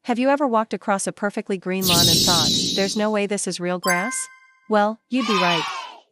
Have you ever walked across a perfectly green lawn and thought, there's no way this is real grass? Well, you'd be right.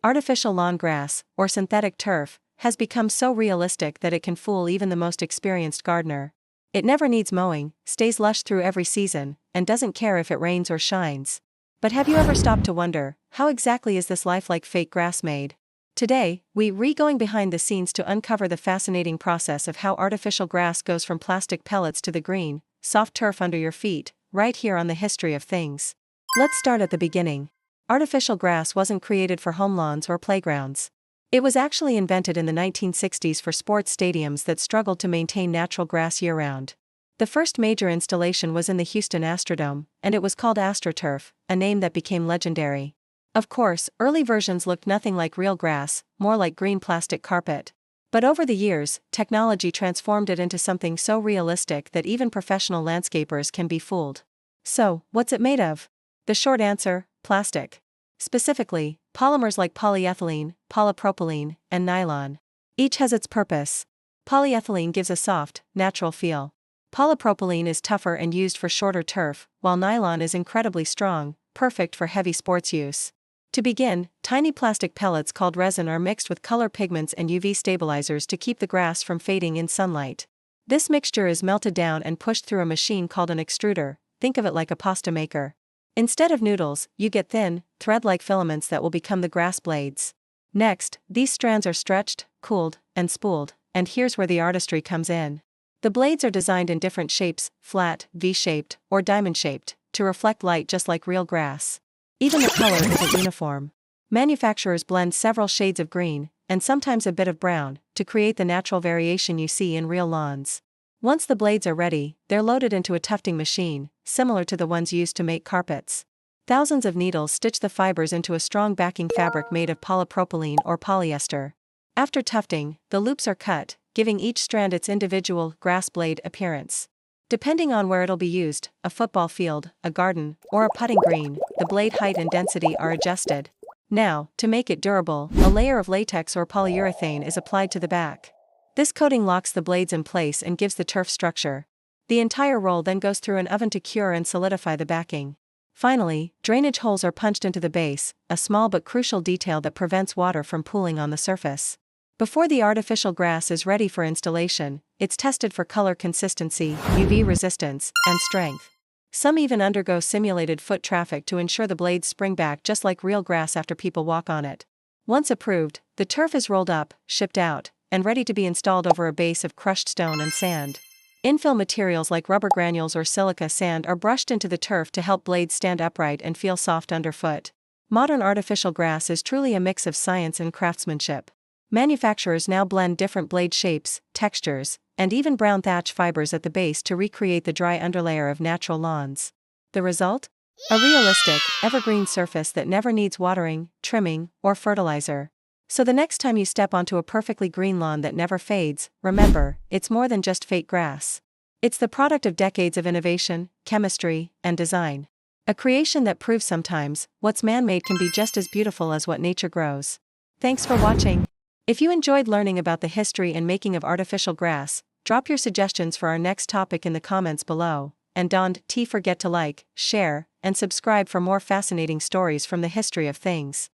Artificial lawn grass, or synthetic turf, has become so realistic that it can fool even the most experienced gardener. It never needs mowing, stays lush through every season, and doesn't care if it rains or shines. But have you ever stopped to wonder, how exactly is this lifelike fake grass made? Today, we're going behind the scenes to uncover the fascinating process of how artificial grass goes from plastic pellets to the green, soft turf under your feet, right here on the History of Things. Let's start at the beginning. Artificial grass wasn't created for home lawns or playgrounds. It was actually invented in the 1960s for sports stadiums that struggled to maintain natural grass year-round. The first major installation was in the Houston Astrodome, and it was called AstroTurf, a name that became legendary. Of course, early versions looked nothing like real grass, more like green plastic carpet. But over the years, technology transformed it into something so realistic that even professional landscapers can be fooled. So, what's it made of? The short answer: plastic. Specifically, polymers like polyethylene, polypropylene, and nylon. Each has its purpose. Polyethylene gives a soft, natural feel. Polypropylene is tougher and used for shorter turf, while nylon is incredibly strong, perfect for heavy sports use. To begin, tiny plastic pellets called resin are mixed with color pigments and UV stabilizers to keep the grass from fading in sunlight. This mixture is melted down and pushed through a machine called an extruder. Think of it like a pasta maker. Instead of noodles, you get thin, thread-like filaments that will become the grass blades. Next, these strands are stretched, cooled, and spooled, and here's where the artistry comes in. The blades are designed in different shapes, flat, V-shaped, or diamond-shaped, to reflect light just like real grass. Even the color isn't uniform. Manufacturers blend several shades of green, and sometimes a bit of brown, to create the natural variation you see in real lawns. Once the blades are ready, they're loaded into a tufting machine, similar to the ones used to make carpets. Thousands of needles stitch the fibers into a strong backing fabric made of polypropylene or polyester. After tufting, the loops are cut, giving each strand its individual grass blade appearance. Depending on where it'll be used, a football field, a garden, or a putting green, the blade height and density are adjusted. Now, to make it durable, a layer of latex or polyurethane is applied to the back. This coating locks the blades in place and gives the turf structure. The entire roll then goes through an oven to cure and solidify the backing. Finally, drainage holes are punched into the base, a small but crucial detail that prevents water from pooling on the surface. Before the artificial grass is ready for installation, it's tested for color consistency, UV resistance, and strength. Some even undergo simulated foot traffic to ensure the blades spring back just like real grass after people walk on it. Once approved, the turf is rolled up, shipped out, and ready to be installed over a base of crushed stone and sand. Infill materials like rubber granules or silica sand are brushed into the turf to help blades stand upright and feel soft underfoot. Modern artificial grass is truly a mix of science and craftsmanship. Manufacturers now blend different blade shapes, textures, and even brown thatch fibers at the base to recreate the dry underlayer of natural lawns. The result? A realistic, evergreen surface that never needs watering, trimming, or fertilizer. So the next time you step onto a perfectly green lawn that never fades, remember, it's more than just fake grass. It's the product of decades of innovation, chemistry, and design. A creation that proves sometimes, what's man-made can be just as beautiful as what nature grows. Thanks for watching. If you enjoyed learning about the history and making of artificial grass, drop your suggestions for our next topic in the comments below, and don't forget to like, share, and subscribe for more fascinating stories from the history of things.